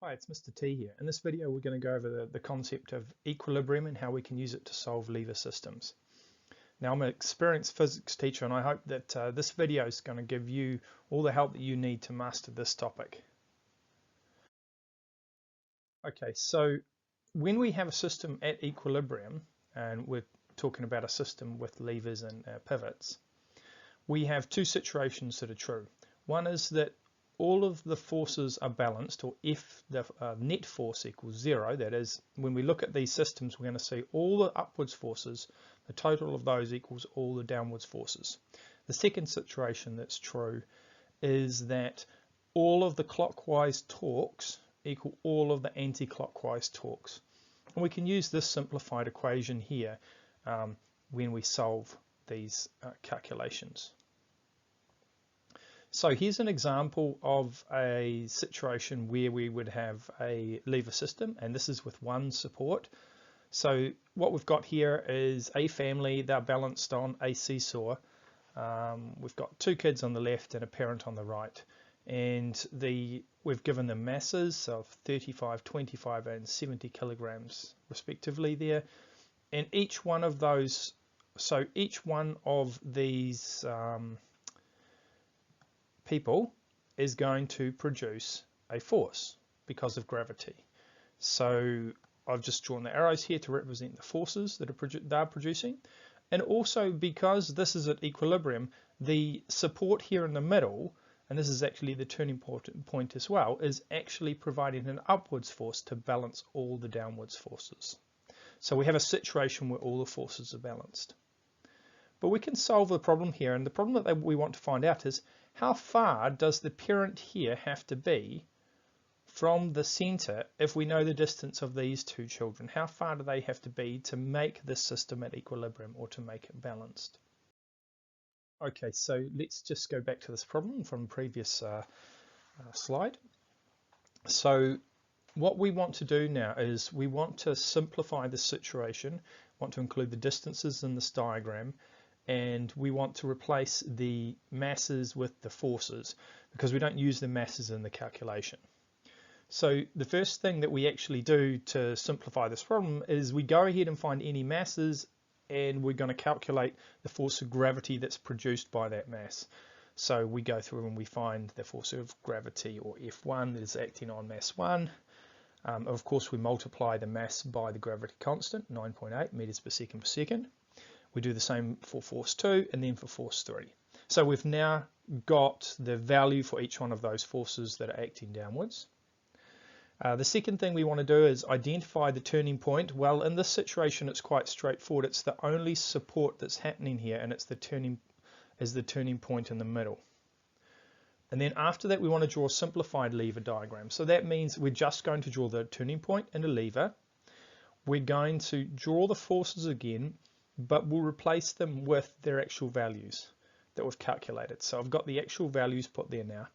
Hi, it's Mr. T here. In this video, we're going to go over the concept of equilibrium and how we can use it to solve lever systems. Now, I'm an experienced physics teacher, and I hope that this video is going to give you all the help that you need to master this topic. Okay, so when we have a system at equilibrium, and we're talking about a system with levers and pivots, we have two situations that are true. One is that all of the forces are balanced, or if the net force equals zero, that is, when we look at these systems, we're going to see all the upwards forces, the total of those equals all the downwards forces. The second situation that's true is that all of the clockwise torques equal all of the anti-clockwise torques. And we can use this simplified equation here when we solve these calculations. So here's an example of a situation where we would have a lever system, and this is with one support. So what we've got here is a family, they're balanced on a seesaw. We've got two kids on the left and a parent on the right, and we've given them masses of 35, 25 and 70 kilograms respectively there, and each one of those, so each one of these people is going to produce a force because of gravity. So I've just drawn the arrows here to represent the forces that they're producing, and also because this is at equilibrium, the support here in the middle, and this is actually the turning point as well, is actually providing an upwards force to balance all the downwards forces. So we have a situation where all the forces are balanced. But we can solve the problem here, and the problem that we want to find out is how far does the parent here have to be from the center if we know the distance of these two children? How far do they have to be to make this system at equilibrium or to make it balanced? Okay, so let's just go back to this problem from the previous slide. So what we want to do now is we want to simplify the situation, want to include the distances in this diagram, and we want to replace the masses with the forces because we don't use the masses in the calculation. So the first thing that we actually do to simplify this problem is we go ahead and find any masses, and we're going to calculate the force of gravity that's produced by that mass. So we go through and we find the force of gravity, or F1, is acting on mass 1. Of course, we multiply the mass by the gravity constant, 9.8 meters per second. We do the same for force 2 and then for force 3. So we've now got the value for each one of those forces that are acting downwards. The second thing we want to do is identify the turning point. Well, in this situation, it's quite straightforward. It's the only support that's happening here, and it's the turning point in the middle. And then after that, we want to draw a simplified lever diagram. So that means we're just going to draw the turning point and a lever. We're going to draw the forces again, but we'll replace them with their actual values that we've calculated. So I've got the actual values put there now.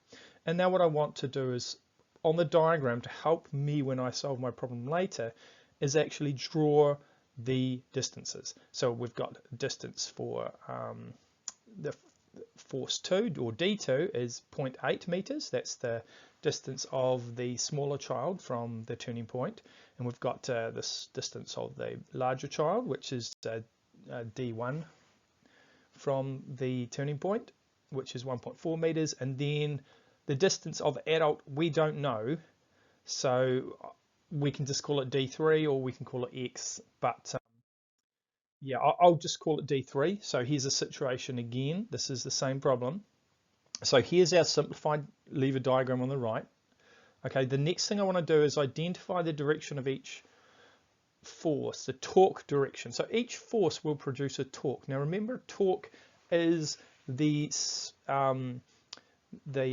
And now what I want to do is, on the diagram, to help me when I solve my problem later, is actually draw the distances. So we've got distance for the force 2, or D2, is 0.8 meters. That's the distance of the smaller child from the turning point. And we've got this distance of the larger child, which is D1 from the turning point, which is 1.4 meters, and then the distance of the adult we don't know, so we can just call it D3 or we can call it X, but yeah, I'll just call it D3. So here's a situation again, this is the same problem. So here's our simplified lever diagram on the right. Okay, the next thing I want to do is identify the direction of each force, the torque direction. So each force will produce a torque. Now remember, torque is the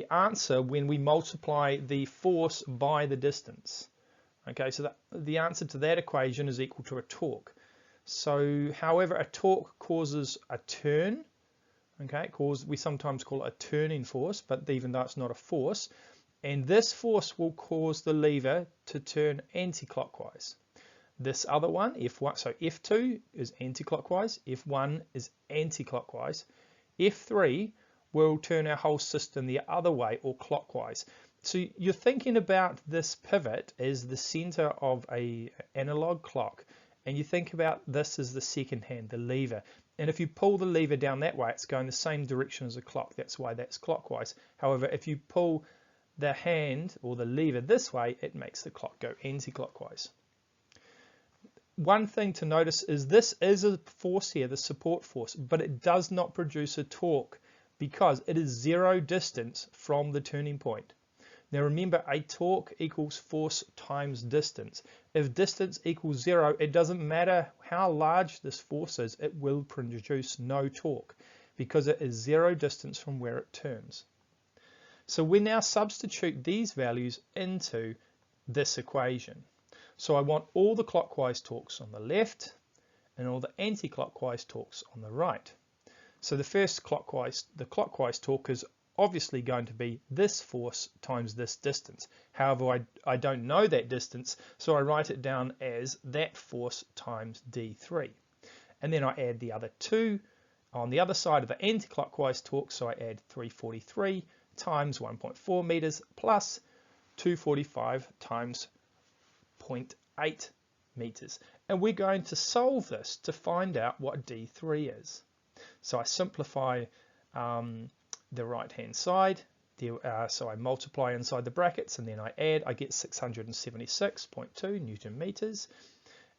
answer when we multiply the force by the distance. Okay, so the answer to that equation is equal to a torque. So however, a torque causes a turn. Okay, we sometimes call it a turning force, but even though it's not a force, and this force will cause the lever to turn anti-clockwise. This other one, F1, so F2 is anti-clockwise, F1 is anti-clockwise, F3 will turn our whole system the other way, or clockwise. So you're thinking about this pivot as the center of a analog clock, and you think about this as the second hand, the lever. And if you pull the lever down that way, it's going the same direction as a clock. That's why that's clockwise. However, if you pull the hand or the lever this way, it makes the clock go anti-clockwise. One thing to notice is this is a force here, the support force, but it does not produce a torque because it is zero distance from the turning point. Now remember, a torque equals force times distance. If distance equals 0, it doesn't matter how large this force is, it will produce no torque because it is zero distance from where it turns. So we now substitute these values into this equation. So I want all the clockwise torques on the left and all the anti-clockwise torques on the right. So the clockwise torque is obviously going to be this force times this distance. However, I don't know that distance, so I write it down as that force times d3. And then I add the other two on the other side of the anti-clockwise torque, so I add 343 times 1.4 meters plus 245 times 0.8 meters. And we're going to solve this to find out what d3 is. So I simplify the right hand side, so I multiply inside the brackets and then I add, I get 676.2 Newton meters,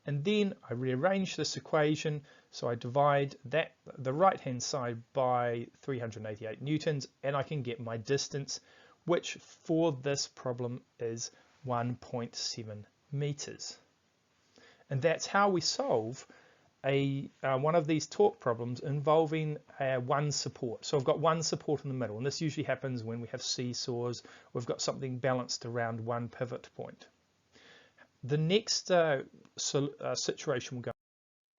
and then I rearrange this equation, so I divide the right hand side by 388 newtons, and I can get my distance, which for this problem is 1.7 meters. And that's how we solve one of these torque problems involving one support. So I've got one support in the middle, and this usually happens when we have seesaws. We've got something balanced around one pivot point. The next situation we'll go.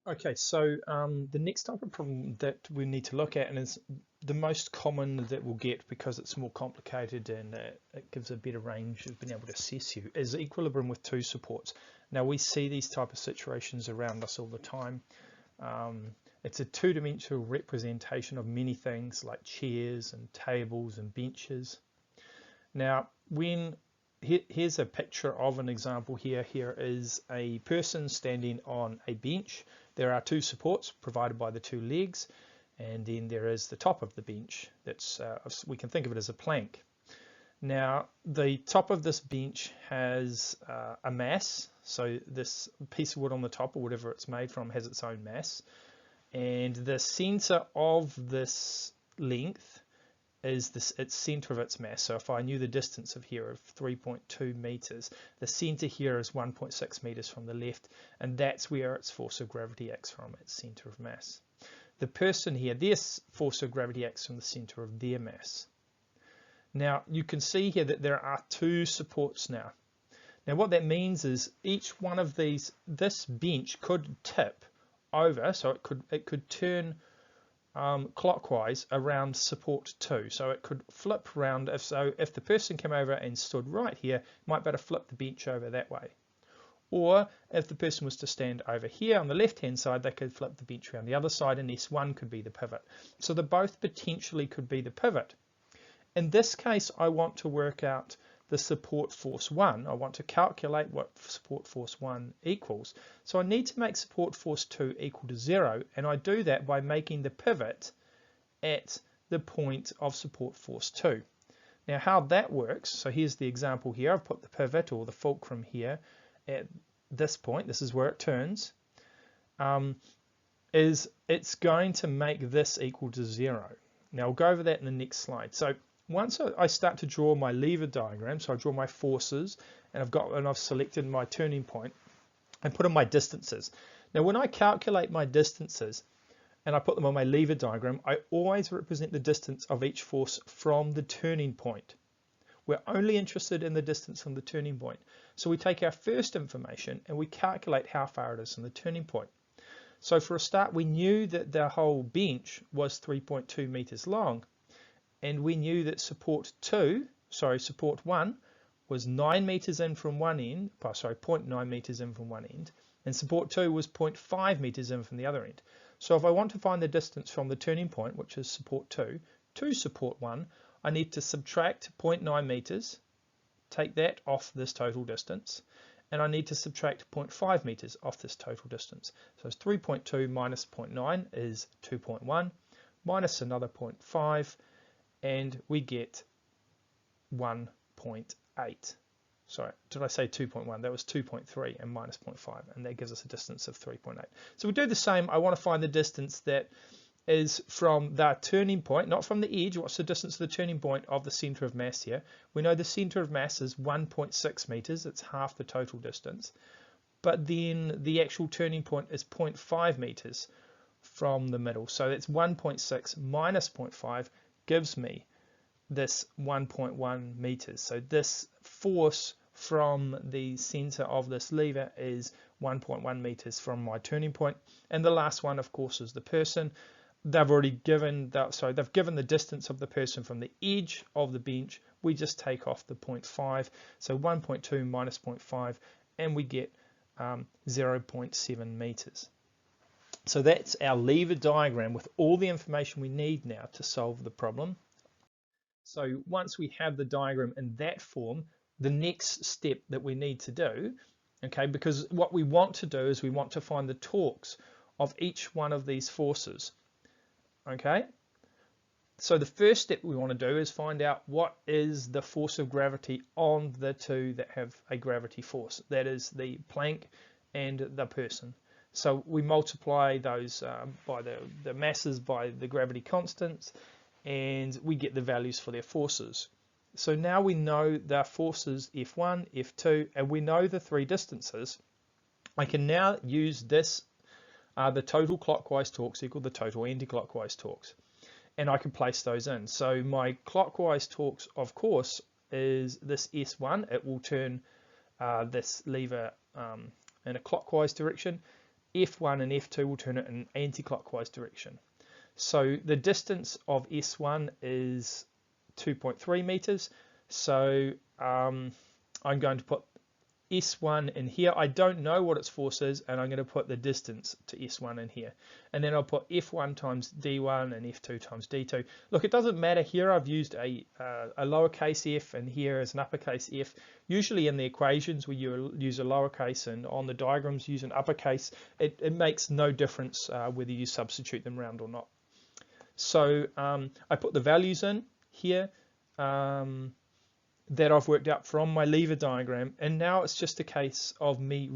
Okay, so the next type of problem that we need to look at, and is the most common that we'll get because it's more complicated and it gives a better range of being able to assess you, is equilibrium with two supports. Now we see these type of situations around us all the time. It's a two-dimensional representation of many things like chairs and tables and benches. Now here's a picture of an example here. Here is a person standing on a bench. There are two supports provided by the two legs, and then there is the top of the bench. That's we can think of it as a plank. Now the top of this bench has a mass, so this piece of wood on the top or whatever it's made from has its own mass, and the center of this length is its center of its mass. So if I knew the distance of here of 3.2 meters, the center here is 1.6 meters from the left, and that's where its force of gravity acts from, its center of mass. The person here, their force of gravity acts from the center of their mass. Now you can see here that there are two supports now. Now what that means is each one of these, this bench could tip over, so it could turn clockwise around support 2, so it could flip around. If the person came over and stood right here, might better flip the bench over that way. Or if the person was to stand over here on the left hand side, they could flip the bench around the other side, and S1 could be the pivot. So they both potentially could be the pivot. In this case, I want to work out the support force 1. I want to calculate what support force 1 equals. So I need to make support force 2 equal to 0, and I do that by making the pivot at the point of support force 2. Now how that works, so here's the example here. I've put the pivot or the fulcrum here at this point. This is where it turns. It's going to make this equal to 0. Now I'll go over that in the next slide. So once I start to draw my lever diagram, so I draw my forces, and I've selected my turning point and put in my distances. Now when I calculate my distances and I put them on my lever diagram, I always represent the distance of each force from the turning point. We're only interested in the distance from the turning point. So we take our first information and we calculate how far it is from the turning point. So for a start, we knew that the whole bench was 3.2 meters long. And we knew that support 1 was 9 meters in from one end, 0.9 meters in from one end, and support 2 was 0.5 meters in from the other end. So if I want to find the distance from the turning point, which is support 2, to support 1, I need to subtract 0.9 meters take that off this total distance, and I need to subtract 0.5 meters off this total distance. So it's 3.2 minus 0.9 is 2.1, minus another 0.5, and we get 1.8. Sorry, did I say 2.1? That was 2.3 and minus 0.5, and that gives us a distance of 3.8. So we do the same. I want to find the distance that is from the turning point, not from the edge. What's the distance of the turning point of the center of mass here? We know the center of mass is 1.6 meters. It's half the total distance. But then the actual turning point is 0.5 meters from the middle. So that's 1.6 minus 0.5 gives me this 1.1 meters. So this force from the center of this lever is 1.1 meters from my turning point. And the last one, of course, is the person. They've already given they've given the distance of the person from the edge of the bench. We just take off the 0.5, so 1.2 minus 0.5, and we get 0.7 meters. So that's our lever diagram with all the information we need now to solve the problem. So once we have the diagram in that form, the next step that we need to do, okay, because what we want to do is we want to find the torques of each one of these forces. Okay, so the first step we want to do is find out what is the force of gravity on the two that have a gravity force. That is the plank and the person. So we multiply those by the masses by the gravity constants, and we get the values for their forces. So now we know their forces F1, F2, and we know the three distances. I can now use this the total clockwise torques equal the total anti-clockwise torques, and I can place those in. So my clockwise torques, of course, is this S1. It will turn this lever in a clockwise direction. F1 and F2 will turn it in an anti-clockwise direction. So the distance of S1 is 2.3 meters. So I'm going to put S1 in here. I don't know what its force is, and I'm going to put the distance to S1 in here, and then I'll put F1 times D1 and F2 times D2. Look, it doesn't matter here. I've used a lowercase f, and here is an uppercase f. Usually in the equations we use a lowercase, and on the diagrams use an uppercase. It makes no difference whether you substitute them round or not. So I put the values in here that I've worked out from my lever diagram, and now it's just a case of me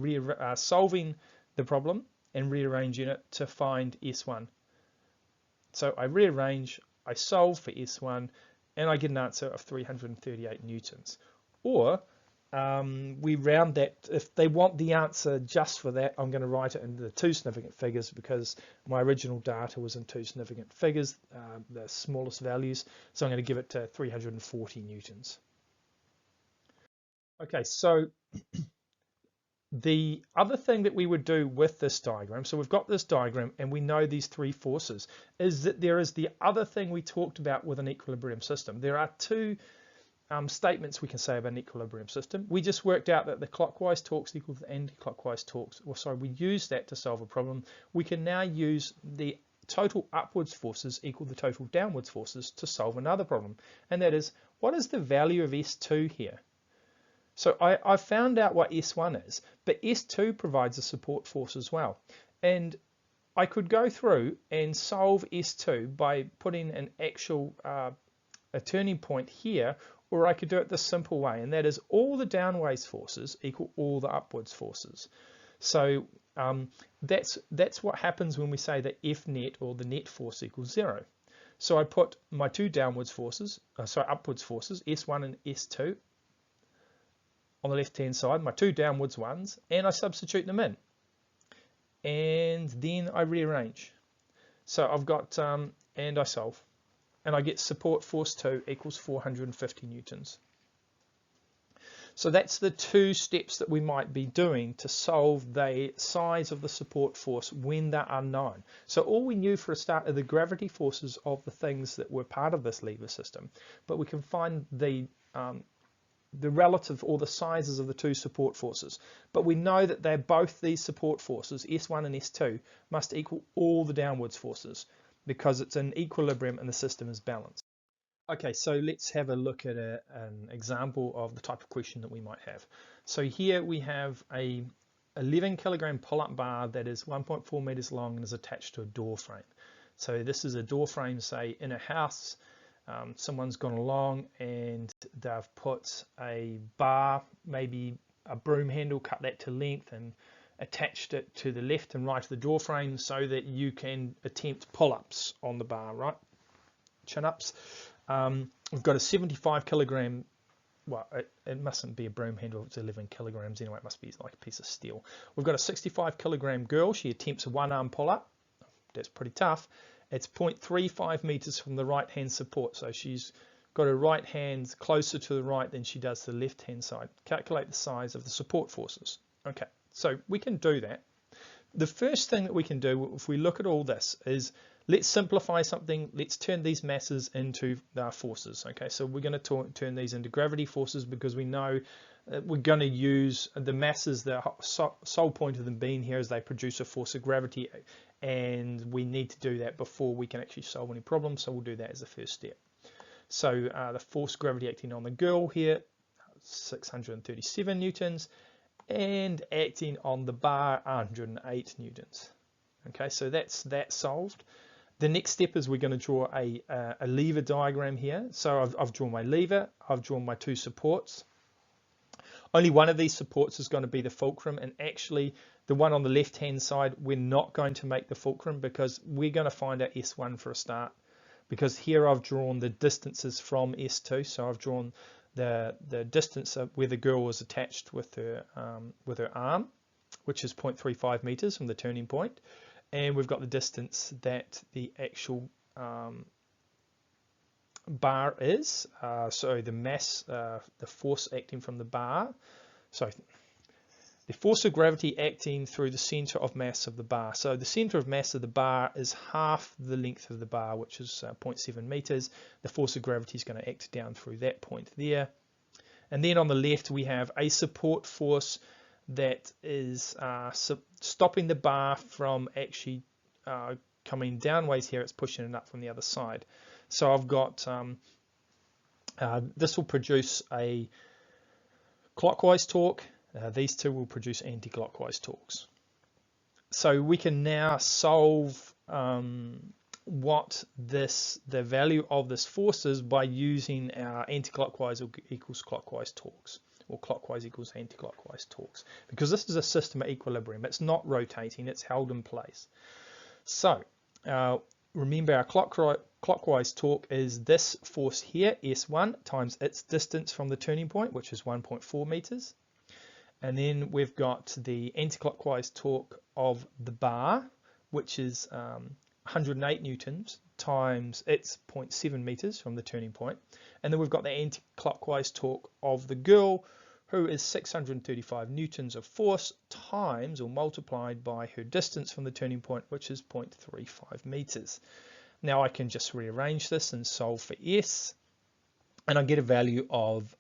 solving the problem and rearranging it to find S1. So I rearrange, I solve for S1, and I get an answer of 338 newtons. Or we round that. If they want the answer just for that, I'm going to write it into the two significant figures, because my original data was in two significant figures, the smallest values, so I'm going to give it to 340 newtons. Okay, so the other thing that we would do with this diagram, so we've got this diagram and we know these three forces, is that there is the other thing we talked about with an equilibrium system. There are two statements we can say about an equilibrium system. We just worked out that the clockwise torques equal to the anti-clockwise torques, or sorry, we used that to solve a problem. We can now use the total upwards forces equal the total downwards forces to solve another problem, and that is, what is the value of S2 here? So I found out what S1 is, but S2 provides a support force as well. And I could go through and solve S2 by putting an actual a turning point here, or I could do it this simple way, and that is all the downways forces equal all the upwards forces. So that's what happens when we say that F net, or the net force, equals 0. So I put my two downwards forces, upwards forces, S1 and S2, on the left hand side, my two downwards ones, and I substitute them in, and then I rearrange. So I've got and I solve, and I get support force 2 equals 450 newtons. So that's the two steps that we might be doing to solve the size of the support force when they're unknown. So all we knew for a start are the gravity forces of the things that were part of this lever system, but we can find the relative, or the sizes of the two support forces. But we know that they're both these support forces, S1 and S2, must equal all the downwards forces, because it's in equilibrium and the system is balanced. Okay, so let's have a look at an example of the type of question that we might have. So here we have a 11 kilogram pull-up bar that is 1.4 meters long and is attached to a door frame. So this is a door frame, say in a house. Someone's gone along and they've put a bar, maybe a broom handle, cut that to length and attached it to the left and right of the door frame so that you can attempt pull-ups on the bar, right? Chin-ups. We've got a 75 kilogram, well, it mustn't be a broom handle, it's 11 kilograms anyway, it must be like a piece of steel. We've got a 65 kilogram girl, she attempts a one-arm pull-up, that's pretty tough. It's 0.35 meters from the right-hand support, so she's got her right hand closer to the right than she does to the left-hand side. Calculate the size of the support forces. Okay, so we can do that. The first thing that we can do, if we look at all this, is let's simplify something. Let's turn these masses into forces. Okay, so we're going to turn these into gravity forces because we know we're going to use the masses. The sole point of them being here is they produce a force of gravity, and we need to do that before we can actually solve any problems. So we'll do that as the first step. So the force of gravity acting on the girl here, 637 newtons. And acting on the bar, 108 newtons. Okay, so that's that solved. The next step is we're going to draw a lever diagram here. So I've drawn my lever, I've drawn my two supports. Only one of these supports is going to be the fulcrum, and actually the one on the left hand side we're not going to make the fulcrum because we're going to find out S1 for a start, because here I've drawn the distances from S2. So I've drawn the distance where the girl was attached with her arm, which is 0.35 meters from the turning point, and we've got the distance that the actual bar is. So the mass, the force acting from the bar. So the force of gravity acting through the center of mass of the bar. So the center of mass of the bar is half the length of the bar, which is 0.7 meters. The force of gravity is going to act down through that point there. And then on the left, we have a support force that is stopping the bar from actually coming downways here. It's pushing it up from the other side. So I've got, this will produce a clockwise torque. These two will produce anti-clockwise torques. So we can now solve what the value of this force is by using our anti-clockwise equals clockwise torques, or clockwise equals anti-clockwise torques, because this is a system of equilibrium. It's not rotating, it's held in place. So remember, our clockwise torque is this force here, S1, times its distance from the turning point, which is 1.4 meters. And then we've got the anti-clockwise torque of the bar, which is 108 newtons times its 0.7 meters from the turning point. And then we've got the anti-clockwise torque of the girl, who is 635 newtons of force times or multiplied by her distance from the turning point, which is 0.35 meters. Now I can just rearrange this and solve for S, and I get a value of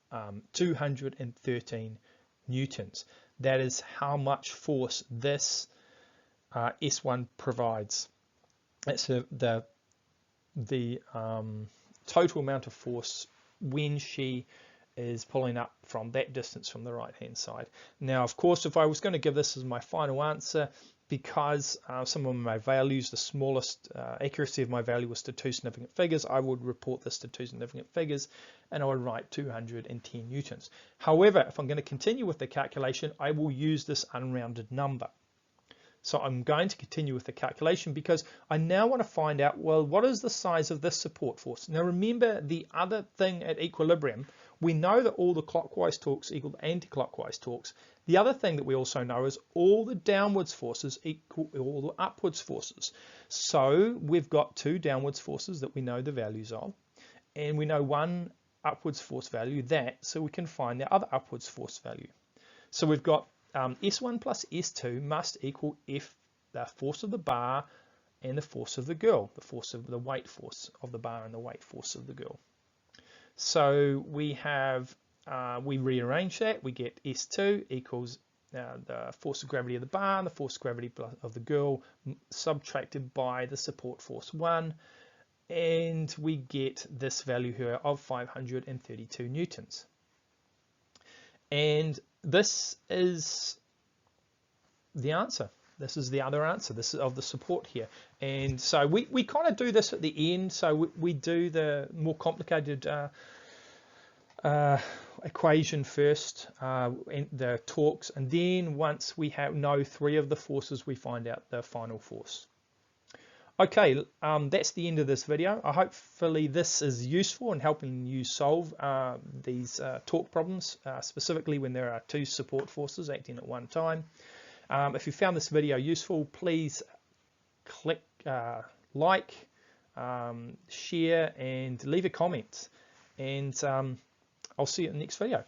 213 newtons. That is how much force this S1 provides. That's the total amount of force when she is pulling up from that distance from the right hand side. Now of course, if I was going to give this as my final answer, because some of my values, the smallest accuracy of my value was to two significant figures, I would report this to two significant figures and I would write 210 newtons. However, if I'm going to continue with the calculation, I will use this unrounded number. So I'm going to continue with the calculation because I now want to find out, well, what is the size of this support force? Now remember, the other thing at equilibrium, we know that all the clockwise torques equal anti-clockwise torques. The other thing that we also know is all the downwards forces equal all the upwards forces. So we've got two downwards forces that we know the values of, and we know one upwards force value, so we can find the other upwards force value. So we've got S1 plus S2 must equal the force of the bar and the force of the girl, the force of the weight force of the bar and the weight force of the girl. So we have, we rearrange that, we get S2 equals the force of gravity of the bar and the force of gravity of the girl subtracted by the support force 1. and we get this value here of 532 newtons. And this is the answer. This is the other answer. This is of the support here. And so we kind of do this at the end. So we do the more complicated equation first, and the torques, and then once we know 3 of the forces, we find out the final force. Okay, that's the end of this video. Hopefully this is useful in helping you solve these torque problems, specifically when there are 2 support forces acting at one time. If you found this video useful, please click like, share, and leave a comment. And I'll see you in the next video.